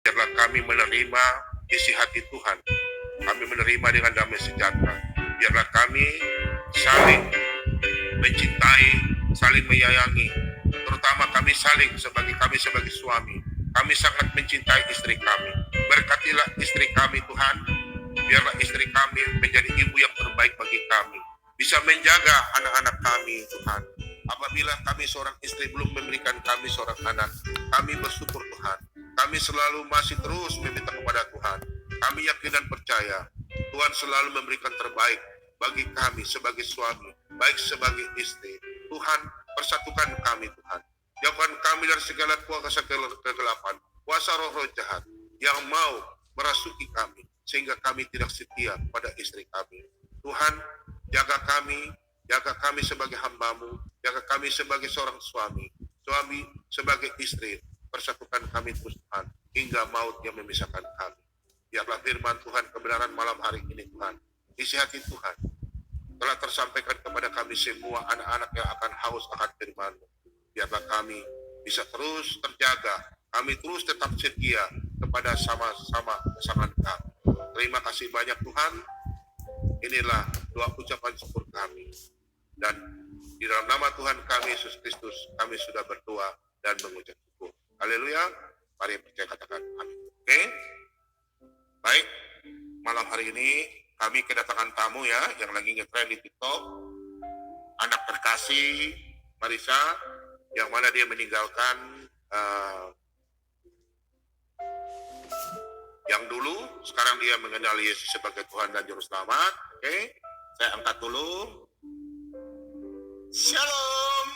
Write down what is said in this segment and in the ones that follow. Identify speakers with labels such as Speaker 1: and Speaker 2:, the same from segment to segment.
Speaker 1: Biarlah kami menerima isi hati Tuhan. Kami menerima dengan damai sejahtera. Biarlah kami saling mencintai, saling menyayangi. Terutama kami sebagai suami. Kami sangat mencintai istri kami. Berkatilah istri kami Tuhan. Biarlah istri kami menjadi ibu yang terbaik bagi kami. Bisa menjaga anak-anak kami Tuhan. Apabila kami seorang istri belum memberikan kami seorang anak, kami bersyukur Tuhan. Kami selalu masih terus meminta kepada Tuhan. Kami yakin dan percaya Tuhan selalu memberikan terbaik bagi kami sebagai suami, baik sebagai istri. Tuhan, persatukan kami Tuhan. Jauhkan kami dari segala kuasa kegelapan, kuasa roh-roh jahat yang mau merasuki kami, sehingga kami tidak setia pada istri kami. Tuhan, jaga kami sebagai hamba-Mu, jaga kami sebagai seorang suami sebagai istri. Persatukan kami terus Tuhan, hingga maut yang memisahkan kami. Biarlah firman Tuhan kebenaran malam hari ini Tuhan, isi hati Tuhan telah tersampaikan kepada kami semua anak-anak yang akan haus akan firman-Mu. Biarlah kami bisa terus terjaga, kami terus tetap setia kepada sama-sama pasangan kami. Terima kasih banyak Tuhan. Inilah doa ucapan syukur kami. Dan di dalam nama Tuhan kami Yesus Kristus, kami sudah berdoa dan mengucap syukur. Haleluya. Mari percaya katakan amin. Oke. Baik. Malam hari ini kami kedatangan tamu ya yang lagi ngetrend di TikTok. Anak terkasih Marisa yang mana dia meninggalkan yang dulu, sekarang dia mengenal Yesus sebagai Tuhan dan Juru Selamat. Oke. Saya angkat dulu. Shalom.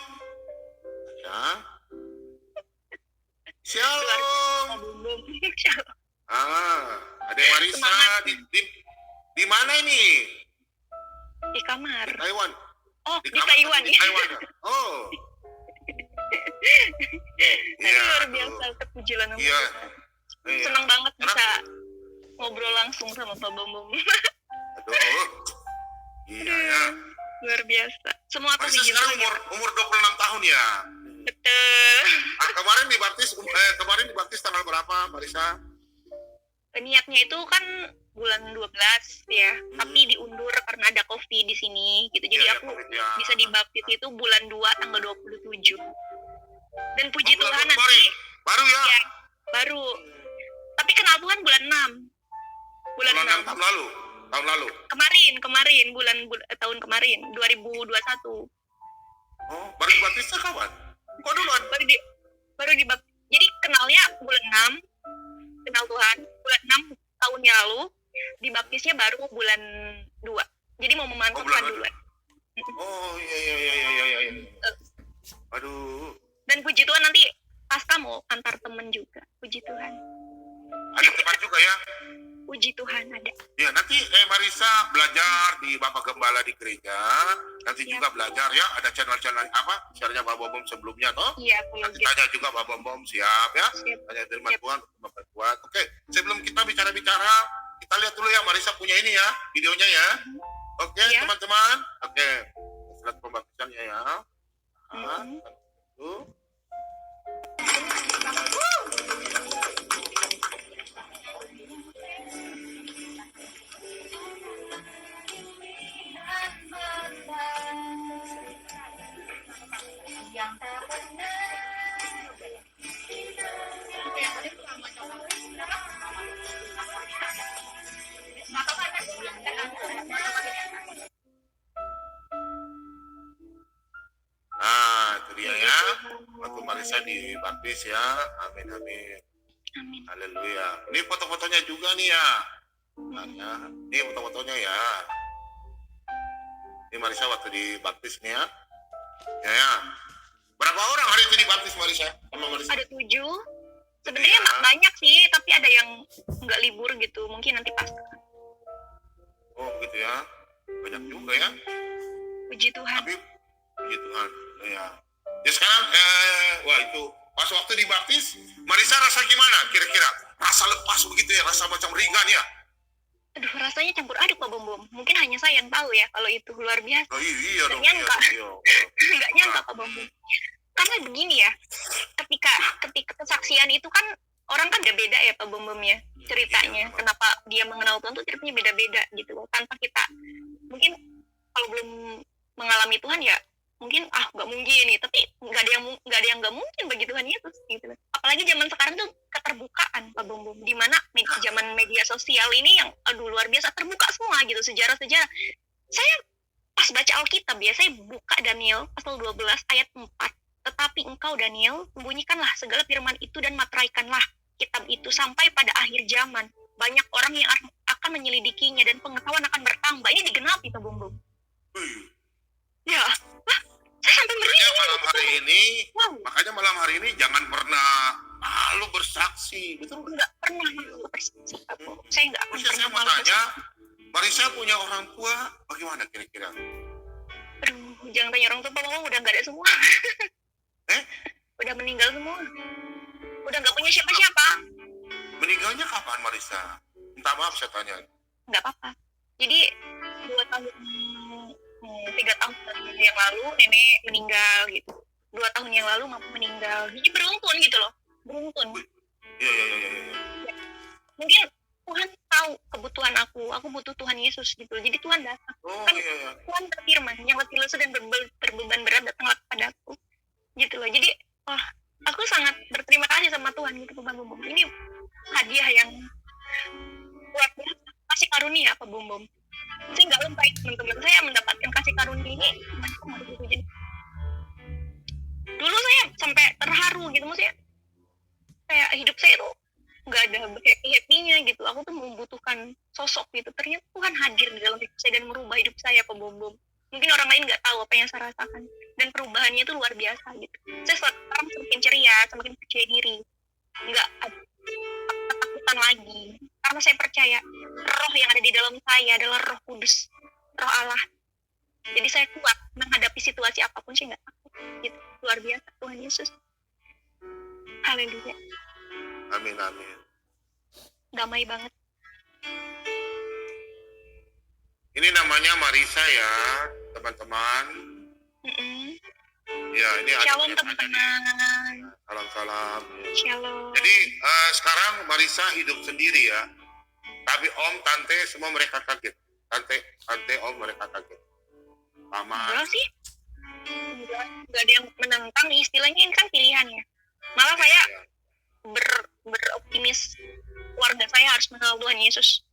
Speaker 1: Ya. Shalom. Adik Marisa di mana ini?
Speaker 2: Di kamar.
Speaker 1: Di Taiwan.
Speaker 2: Oh, di Taiwan.
Speaker 1: Di Taiwan. Oh.
Speaker 2: Iya, luar biasa kepujian nama
Speaker 1: Iya.
Speaker 2: Tuhan. Senang banget bisa ngobrol langsung sama Pak Bambang.
Speaker 1: Aduh. Iya ya.
Speaker 2: Luar biasa. Semua apa sih
Speaker 1: sekarang umur 26 tahun ya?
Speaker 2: Betul.
Speaker 1: Kemarin dibaptis tanggal berapa, Marisa?
Speaker 2: Niatnya itu kan bulan 12 ya, tapi diundur karena ada COVID di sini gitu. Jadi aku bisa dibaptis itu bulan 2 tanggal 27. Dan puji Tuhan nanti
Speaker 1: baru ya?
Speaker 2: Ya, baru. Tapi kenal Tuhan bulan 6. Bulan 6
Speaker 1: tahun lalu.
Speaker 2: Kemarin tahun kemarin 2021.
Speaker 1: Oh, baru dibaptisnya kapan? Kok duluan?
Speaker 2: Baru dibaptis. Jadi kenalnya bulan 6. Kenal Tuhan bulan 6 tahun yang lalu, dibaptisnya baru bulan 2. Jadi mau memantapkan duluan.
Speaker 1: Oh iya. Aduh.
Speaker 2: Dan puji Tuhan nanti pasca mau antar temen juga. Puji Tuhan.
Speaker 1: Ada teman juga ya?
Speaker 2: Puji Tuhan ada. Ya,
Speaker 1: nanti Marisa belajar di Bapak Gembala di gereja. Nanti juga belajar ya, ada channel-channel channelnya Pak Bom sebelumnya toh?
Speaker 2: Iya,
Speaker 1: nanti tanya juga Pak Bom siap ya?
Speaker 2: Siap.
Speaker 1: Tanya firman Tuhan untuk memperkuat. Oke, sebelum kita bicara-bicara, kita lihat dulu ya Marisa punya ini ya, videonya ya. Oke, teman-teman. Oke, lihat pembaptisannya ya.
Speaker 3: Yang tak pernah
Speaker 1: itu dia ya. Waktu Marisa dibaptis ya. Amin. Haleluya. Ini foto-fotonya juga nih ya. Ini foto-fotonya ya. Ini Marisa waktu dibaptis nih ya. Ya. Berapa orang hari itu dibaptis Marisa?
Speaker 2: Ada 7. Sebenarnya banyak sih, tapi ada yang nggak libur gitu. Mungkin nanti pas.
Speaker 1: Oh gitu ya. Banyak juga ya.
Speaker 2: Puji Tuhan.
Speaker 1: Puji Tuhan. Ya. Ya sekarang wah itu pas waktu dibaptis Marisa rasa gimana kira-kira? Rasa lepas begitu ya, rasa macam ringan ya?
Speaker 2: Aduh, rasanya campur aduk Pak Bom. Mungkin hanya saya yang tahu ya kalau itu luar biasa.
Speaker 1: Oh iya dong.
Speaker 2: Nggak nyangka Pak Bom. Karena begini ya, ketika kesaksian itu kan orang kan beda ya Pak Bom ya ceritanya. Kenapa dia mengenal Tuhan tuh ceritanya beda-beda gitu loh. Tanpa kita mungkin kalau belum mengalami Tuhan ya mungkin nggak mungkin nih, tapi nggak ada yang nggak mungkin bagi Tuhan Yesus gitu loh. Apalagi zaman sekarang tuh keterbukaan Pak Bom, di mana zaman media sosial ini yang luar biasa terbuka semua gitu, sejarah-sejarah. Saya pas baca Alkitab ya, saya buka Daniel pasal 12 ayat 4. Tetapi engkau Daniel, sembunyikanlah segala firman itu dan materaikanlah kitab itu sampai pada akhir zaman. Banyak orang yang akan menyelidikinya dan pengetahuan akan bertambah. Ini digenapi Pak Bom. Ya, saya sampai merinding.
Speaker 1: Makanya malam hari ini jangan pernah malu bersaksi, betul?
Speaker 2: Nggak pernah malu bersaksi, Pak Bom. Saya nggak akan pernah malu bersaksi.
Speaker 1: Marisa punya orang tua, bagaimana kira-kira?
Speaker 2: Aduh, jangan tanya orang tua, Pak Bom, udah nggak ada semua. Udah meninggal semua. Udah nggak punya siapa-siapa.
Speaker 1: Meninggalnya kapan Marisa? Minta maaf saya tanya.
Speaker 2: Nggak apa-apa. Jadi 3 tahun yang lalu nenek meninggal gitu. 2 tahun yang lalu mama meninggal. Jadi beruntun gitu loh. Beruntun.
Speaker 1: Iya.
Speaker 2: Mungkin Tuhan tahu kebutuhan aku butuh Tuhan Yesus gitu. Jadi Tuhan datang. Tuhan berfirman, yang letih lesu dan berbeban berat datanglah kepadaku. Gitu loh. Jadi aku sangat berterima kasih sama Tuhan gitu Pak Bom. Ini hadiah yang luar biasa, kasih karunia Pak Bom. Saya nggak lupa teman-teman saya mendapatkan kasih karunia ini. Jadi dulu saya sampai terharu gitu, maksudnya kayak hidup saya tuh nggak ada happy-nya gitu. Aku tuh membutuhkan sosok gitu. Ternyata Tuhan hadir di dalam hidup saya dan merubah hidup saya Pak Bom. Mungkin orang lain nggak tahu apa yang saya rasakan, dan perubahannya itu luar biasa gitu. Saya sekarang semakin ceria, semakin percaya diri, nggak ada ketakutan lagi, karena saya percaya roh yang ada di dalam saya adalah Roh Kudus, Roh Allah. Jadi saya kuat menghadapi situasi apapun, saya nggak takut gitu. Luar biasa Tuhan Yesus. Haleluya.
Speaker 1: Amin.
Speaker 2: Damai banget.
Speaker 1: Ini namanya Marisa ya, teman-teman. Ya, ini
Speaker 2: Shalom teman-teman.
Speaker 1: Salam.
Speaker 2: Shalom.
Speaker 1: Jadi sekarang Marisa hidup sendiri ya. Tapi om, tante semua mereka kaget. Tante, om mereka kaget. Mama.
Speaker 2: Enggak sih. Enggak ada yang menentang, istilahnya ini kan pilihan ya. Malah saya beroptimis keluarga saya harus mengenal Tuhan Yesus.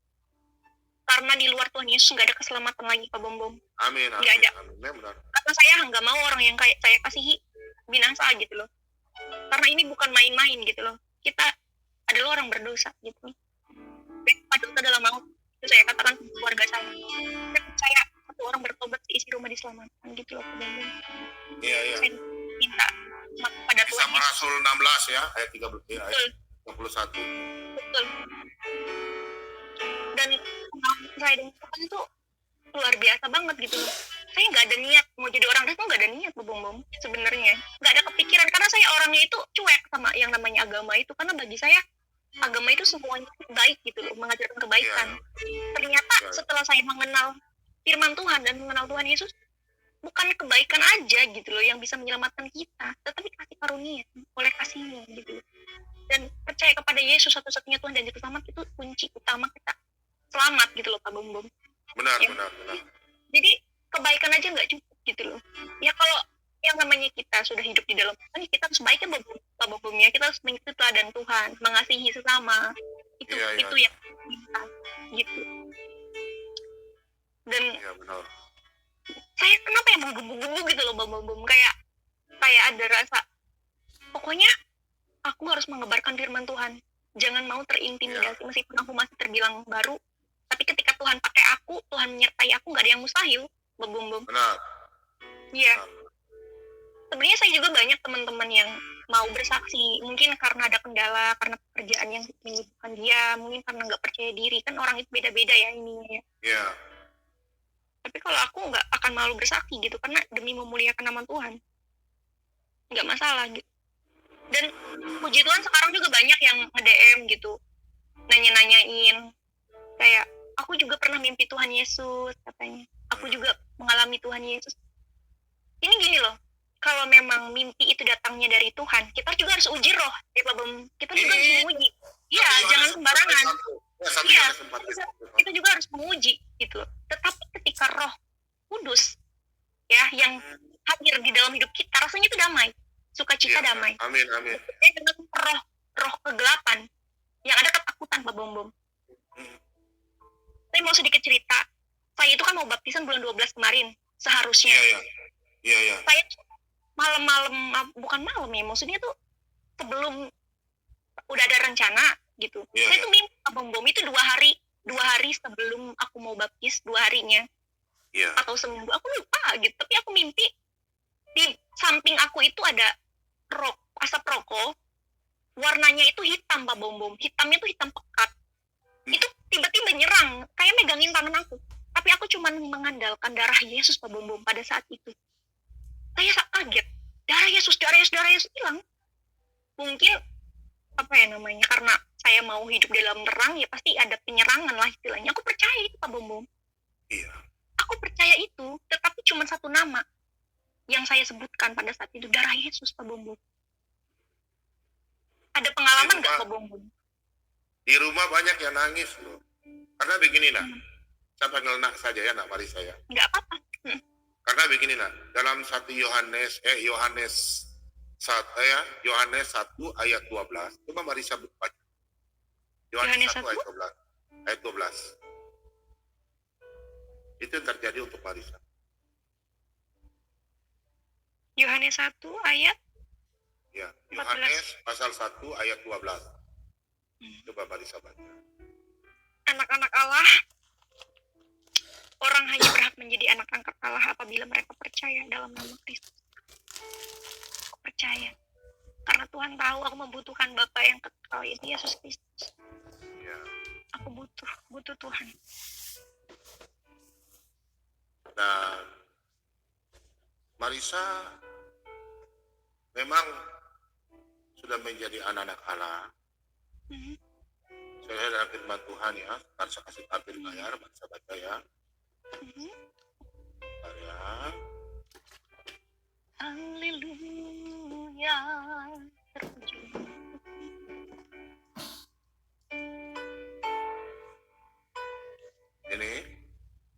Speaker 2: Karena di luar Tuhan Yesus nggak ada keselamatan lagi Pak Bom.
Speaker 1: Amin.
Speaker 2: Nggak ada.
Speaker 1: Benar.
Speaker 2: Karena saya nggak mau orang yang kayak saya kasihi binasa gitu loh. Karena ini bukan main-main gitu loh. Kita adalah orang berdosa gitu. Dosa dalam maut. Itu saya katakan ke keluarga saya. Saya percaya satu orang bertobat isi rumah diselamatkan gitu loh Pak Bom.
Speaker 1: Iya.
Speaker 2: Saya minta pada Tuhan
Speaker 1: Sama
Speaker 2: Yesus.
Speaker 1: Rasul 16 ya, ayat 31.
Speaker 2: Betul. Dan saya dengan Tuhan itu luar biasa banget gitu loh. Saya nggak ada niat mau jadi orang Kristen, nggak ada niat Bom sebenarnya, nggak ada kepikiran, karena saya orangnya itu cuek sama yang namanya agama itu, karena bagi saya agama itu semuanya baik gitu loh, mengajarkan kebaikan. Ternyata setelah saya mengenal firman Tuhan dan mengenal Tuhan Yesus, bukan kebaikan aja gitu loh yang bisa menyelamatkan kita, tetapi kasih karunia oleh kasihnya gitu loh. Dan percaya kepada Yesus satu-satunya Tuhan dan Juru Selamat itu kunci utama kita selamat gitu loh Pak Bom.
Speaker 1: Benar.
Speaker 2: Jadi kebaikan aja nggak cukup gitu loh. Ya kalau yang namanya kita sudah hidup di dalam Tuhan, kita harus baiknya Pak Bom ya. Kita harus mengikuti teladan Tuhan, mengasihi sesama. Itu yang kita gitu. Dan
Speaker 1: benar.
Speaker 2: saya kenapa yang menggebu-gebu gitu loh Pak Bom, kayak ada rasa pokoknya aku harus mengebarkan firman Tuhan. Jangan mau terintimidasi, meskipun aku masih terbilang baru, tapi ketika Tuhan pakai aku, Tuhan menyertai aku, nggak ada yang mustahil, Bom.
Speaker 1: Benar.
Speaker 2: Iya. Sebenarnya saya juga banyak teman-teman yang mau bersaksi, mungkin karena ada kendala, karena pekerjaan yang menyibukkan dia, mungkin karena nggak percaya diri, kan orang itu beda-beda ya ininya ya.
Speaker 1: Iya.
Speaker 2: Tapi kalau aku nggak akan malu bersaksi gitu, karena demi memuliakan nama Tuhan, nggak masalah gitu. Dan puji Tuhan sekarang juga banyak yang nge-DM gitu, nanya-nanyain kayak, aku juga pernah mimpi Tuhan Yesus katanya, aku juga mengalami Tuhan Yesus. Ini gini loh, kalau memang mimpi itu datangnya dari Tuhan, kita juga harus uji roh, ya Pak Bom. Kita juga harus menguji. Iya, jangan sembarangan. Iya, kita juga harus menguji gitu. Tetapi ketika Roh Kudus ya yang hadir di dalam hidup kita, rasanya itu damai, sukacita damai.
Speaker 1: Amin, amin.
Speaker 2: Dengan roh kegelapan yang ada ketakutan Pak Bom. Saya mau sedikit cerita. Saya itu kan mau baptisan bulan 12 kemarin, seharusnya.
Speaker 1: Iya.
Speaker 2: Saya malam-malam, bukan malam ya, maksudnya tuh sebelum udah ada rencana gitu. Saya tuh mimpi Pak Bom itu 2 hari sebelum aku mau baptis, 2 harinya. Atau seminggu, aku lupa gitu. Tapi aku mimpi di samping aku itu ada asap rokok, warnanya itu hitam Pak Bom. Hitamnya tuh hitam pekat. Itu tiba-tiba nyerang, kayak megangin tangan aku. Tapi aku cuma mengandalkan darah Yesus Pak Bom pada saat itu. Saya kaget, darah Yesus hilang. Mungkin apa ya namanya, karena saya mau hidup dalam terang, ya pasti ada penyerangan lah istilahnya. Aku percaya itu Pak Bom.
Speaker 1: Iya.
Speaker 2: Aku percaya itu, tetapi cuma satu nama yang saya sebutkan pada saat itu, darah Yesus Pak Bom. Ada pengalaman nggak Pak Bom?
Speaker 1: Di rumah banyak yang nangis loh. Karena begini nak, saya panggil nak saja ya, nak Marisa ya.
Speaker 2: Nggak apa-apa.
Speaker 1: Karena begini nak, dalam 1 Yohanes 1 ayat 12. Coba Marisa baca. Yohanes 1 ayat 12. Itu yang terjadi untuk Marisa.
Speaker 2: Yohanes 1 ayat?
Speaker 1: Ya, Yohanes pasal 1 ayat 12. Coba Marisa baca.
Speaker 2: Anak-anak Allah, orang hanya berhak menjadi anak angkat Allah apabila mereka percaya dalam nama Kristus. Aku percaya. Karena Tuhan tahu aku membutuhkan Bapa yang kekal, yaitu Yesus Kristus.
Speaker 1: Ya.
Speaker 2: Aku butuh Tuhan.
Speaker 1: Dan Marisa memang sudah menjadi anak-anak Allah. Saya dalam firman Tuhan ya, harus kasih tampil layar, Marisa baca ya.
Speaker 2: Haleluya.
Speaker 1: Ini,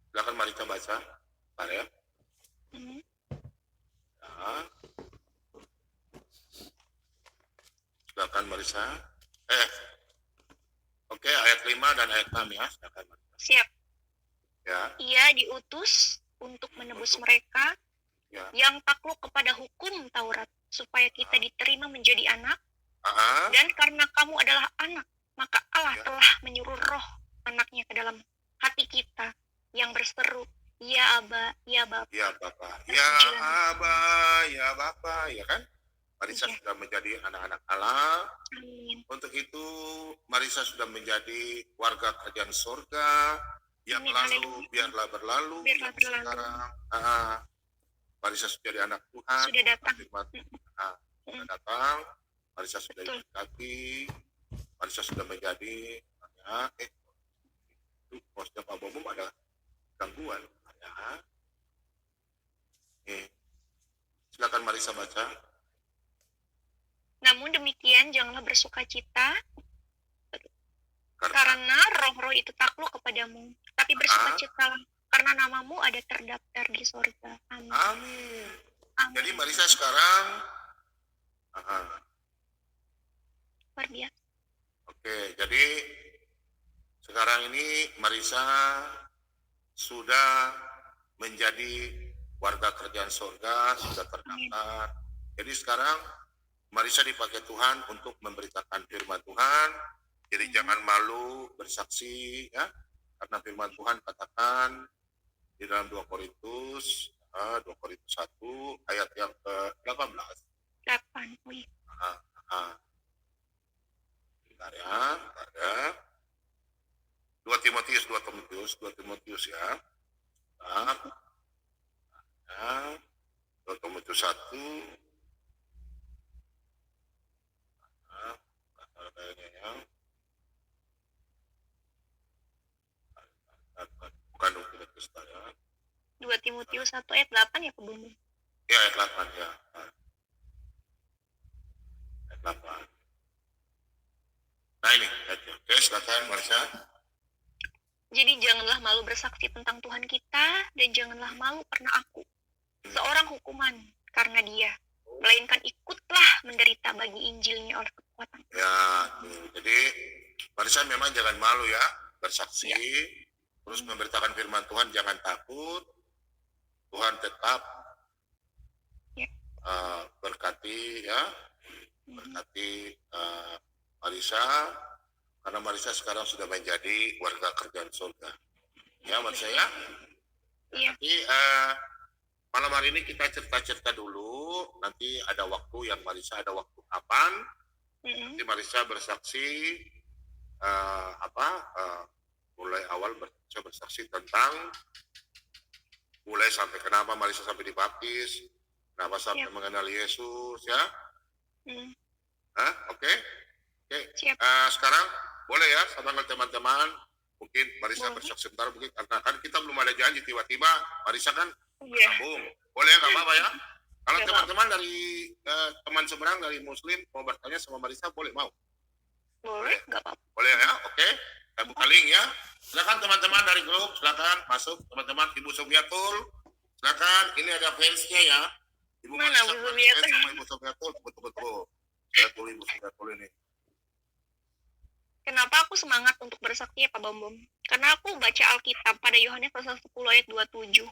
Speaker 1: silakan Marisa baca. Ya. Silakan Marisa. Oke, ayat 5 dan ayat 6 ya. Silakan Marisa.
Speaker 2: Siap.
Speaker 1: Ya.
Speaker 2: Ia diutus untuk menebus mereka yang takluk kepada hukum Taurat, supaya kita diterima menjadi anak. Dan karena kamu adalah anak, maka Allah telah menyuruh roh anaknya ke dalam hati kita yang berseru, ya Aba, ya Bapa.
Speaker 1: Ya Bapa, ya Aba, ya Bapa, ya kan? Marisa sudah menjadi anak-anak Allah.
Speaker 2: Amin.
Speaker 1: Untuk itu Marisa sudah menjadi warga kerajaan surga. Yang lalu biarlah berlalu. Sekarang Marisa sudah jadi anak Tuhan.
Speaker 2: Sudah datang.
Speaker 1: Sudah datang. Marisa sudah diberkati. Marisa sudah menjadi bosnya Pak Bom ada gangguan. Silakan Marisa baca.
Speaker 2: Namun demikian janganlah bersuka cita karena roh-roh itu takluk kepadamu, tapi bersuka citalah karena namamu ada terdaftar di surga. Amin.
Speaker 1: Amin. Jadi Marisa sekarang
Speaker 2: luar biasa.
Speaker 1: Oke, jadi sekarang ini Marisa sudah menjadi warga kerajaan surga, sudah terdaftar. Jadi sekarang Marisa dipakai Tuhan untuk memberitakan firman Tuhan. Jadi jangan malu bersaksi ya. Karena firman Tuhan katakan di dalam 2 Korintus 1 ayat yang ke-18.
Speaker 2: 8. Wih.
Speaker 1: Bentar ya. 2 Timotius ya. Bentar. 2 Timotius 1 bukan Timotius ya.
Speaker 2: 2 Timotius 1 ayat 8 ya Kebun.
Speaker 1: Ya, ayat 8 ya. Ayat 8. Nah ini, ayatnya. Oke, silakan Marsha.
Speaker 2: Jadi janganlah malu bersaksi tentang Tuhan kita, dan janganlah malu karena aku, seorang hukuman karena dia. Melainkan ikutlah menderita bagi Injilnya oleh kekuatan.
Speaker 1: Ya, jadi Marsha memang jangan malu ya, bersaksi,
Speaker 2: Ya.
Speaker 1: terus memberitakan firman Tuhan, jangan takut. Tuhan tetap
Speaker 2: Ya.
Speaker 1: Berkati ya, berkati Marisa, karena Marisa sekarang sudah menjadi warga kerjaan surga. Ya, Marsha ya.
Speaker 2: Iya.
Speaker 1: Nanti malam hari ini kita cerita-cerita dulu. Nanti ada waktu yang Marisa ada waktu kapan. Nanti Marisa bersaksi mulai awal bersaksi tentang mulai sampai kenapa Marisa sampai dibaptis, kenapa sampai mengenal Yesus ya. Oke. Sekarang boleh ya, sama teman-teman. Mungkin Marisa bersaksi sebentar, mungkin karena kan kita belum ada janji, tiba-tiba Marisa kan sambung. Boleh ya, nggak apa-apa ya. Kalau teman-teman dari teman seberang dari Muslim mau bertanya sama Marisa, boleh, mau?
Speaker 2: Boleh, nggak apa-apa.
Speaker 1: Boleh ya, oke. Kita buka link ya. Silakan teman-teman dari grup, silakan masuk teman-teman. Ibu Sofiatul, silakan. Ini ada fansnya ya. Ibu
Speaker 2: Mana
Speaker 1: Marisa
Speaker 2: Bu Sofiatul?
Speaker 1: sama Ibu Sofiatul, betul-betul. Saya tulis Ibu Sofiatul ini.
Speaker 2: Kenapa aku semangat untuk bersaksi ya Pak Bambom? Karena aku baca Alkitab pada Yohanes pasal 10 ayat 27.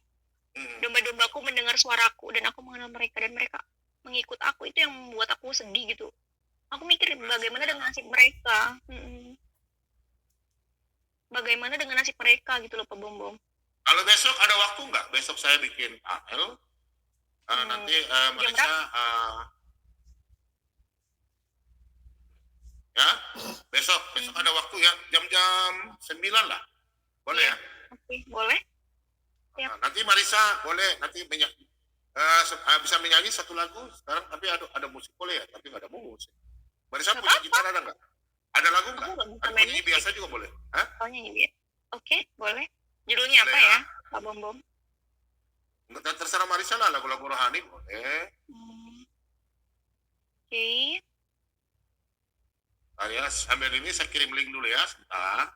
Speaker 2: Domba-dombaku mendengar suaraku dan aku mengenal mereka dan mereka mengikut aku. Itu yang membuat aku sedih gitu. Aku mikir bagaimana dengan nasib mereka. Bagaimana dengan nasib mereka gitu loh Pak Bambom.
Speaker 1: Kalau besok ada waktu nggak? Besok saya bikin AL. Nanti mereka ya besok ada waktu ya, jam-jam 9 lah, boleh ya?
Speaker 2: Oke, boleh.
Speaker 1: Nanti Marisa boleh nanti bisa menyanyi satu lagu sekarang, tapi ada musik boleh ya, tapi nggak ada musik. Marisa punya gitar ada nggak? Ada lagu nggak? Ada nyanyi biasa juga boleh?
Speaker 2: Oh, nyanyi biasa. Oke, boleh. Judulnya apa ya Pak Bambom?
Speaker 1: Terserah Marisa lah, lagu-lagu rohani boleh.
Speaker 2: Oke.
Speaker 1: Ya, sambil ini saya kirim link dulu ya, sebentar.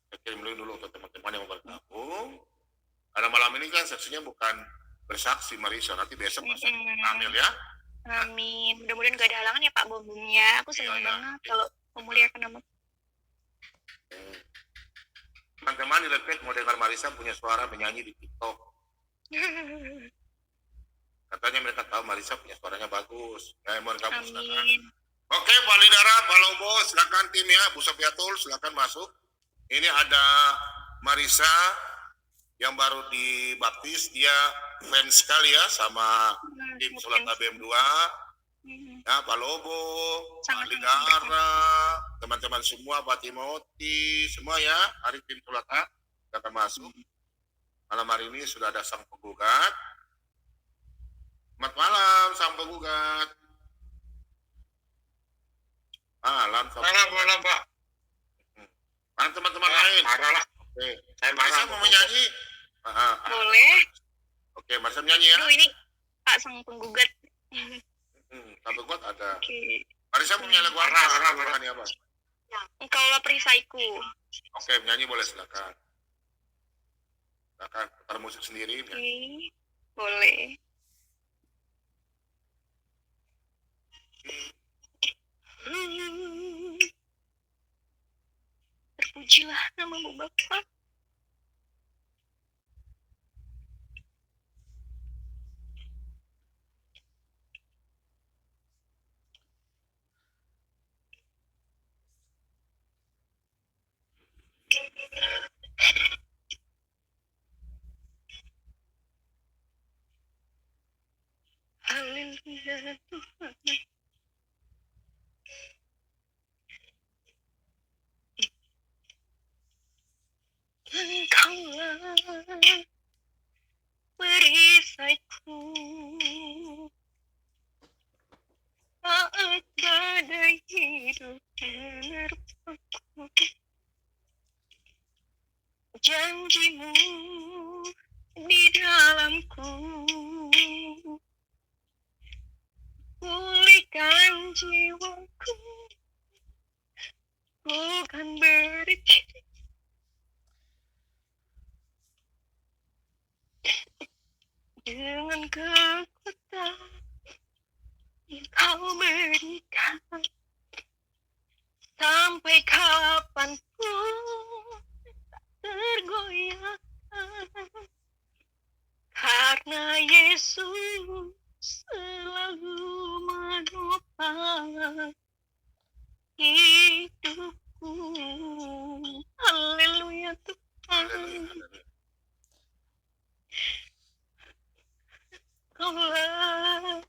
Speaker 1: Saya kirim link dulu untuk teman-teman yang mau bergabung. Karena malam ini kan seksinya bukan bersaksi Marisa, nanti besok masuk ambil ya.
Speaker 2: Amin. Mudah-mudahan gak ada halangan ya Pak Bambomnya. Aku senang banget kalau memuliakan nama.
Speaker 1: Teman-teman di Lepet mau dengar Marisa punya suara menyanyi di TikTok. Katanya mereka tahu Marisa punya suaranya bagus. Ya, mau gabung silakan. Oke, Pak Lidara, Pak Lobo, silakan tim ya, Bu Sofiatul, silakan masuk. Ini ada Marisa yang baru dibaptis, dia fans sekali ya sama tim Solat ABM 2. Ya, Pak Lobo, Pak Lidara, teman-teman semua, Pak Timothy, semua ya, hari tim Solat A, akan masuk. Malam hari ini sudah ada sang penggugat. Selamat malam, sang penggugat. Malam Pak. Mana teman-teman lain? Marah lah. Oke. Marisa mau menyanyi?
Speaker 2: Boleh.
Speaker 1: Oke, Marisa menyanyi ya.
Speaker 2: Aduh, ini Pak sang penggugat.
Speaker 1: Sang penggugat ada.
Speaker 2: Oke.
Speaker 1: Marisa mau menyanyi lagu apa?
Speaker 2: Engkaulah perisaiku.
Speaker 1: Oke, menyanyi boleh, silakan. Silakan, putar musik sendiri.
Speaker 2: Oke, boleh. Terpujilah namamu Bapa. Haleluya Tuhan. Engkaulah perisaiku saat badai hidup menerpaku. Janjimu di dalamku Pulihkan jiwaku, bukan berdiri dengan kekuatan yang kau berikan. Sampai kapanpun tergoyahkan, karena Yesus selalu menopang hidupku. Haleluya Tuhan. Kaulah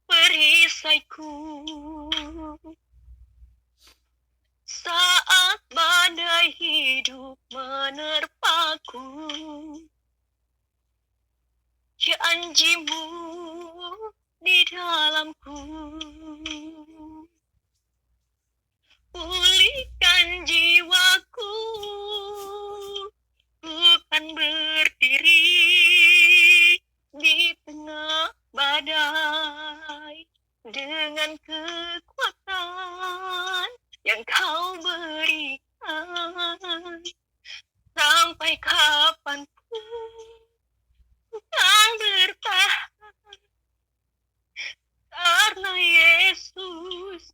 Speaker 2: perisaiku saat badai hidup menerpaku. Janjimu di dalamku, pulihkan jiwaku, bukan berdiri di tengah badai dengan kekuatan yang kau berikan. Sampai kapanpun kan bertahan, karena Yesus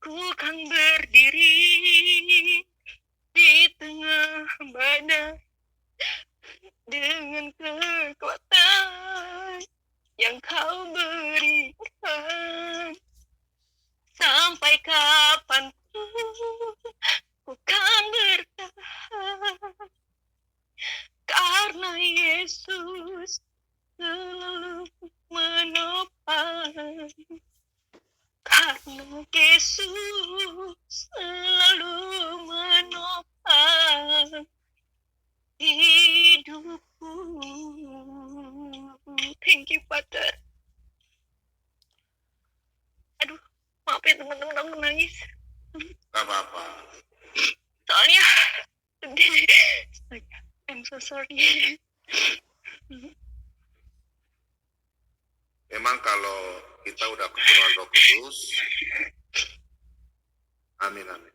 Speaker 2: ku kan berdiri di tengah badai dengan kekuatan yang kau berikan. Sampai kapanpun ku kan bertahan, karena Yesus selalu menopang. Karena Yesus selalu menopang hidupku. Thank you, Father. Aduh, maaf ya teman-teman, aku nangis.
Speaker 1: Gak apa-apa.
Speaker 2: Soalnya sedih. I'm so sorry.
Speaker 1: Memang kalau kita udah kepenuhan Roh Kudus, amin amin.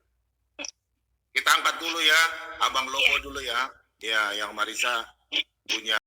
Speaker 1: Kita angkat dulu ya, Abang Lopo dulu ya. Ya, yang Marisa punya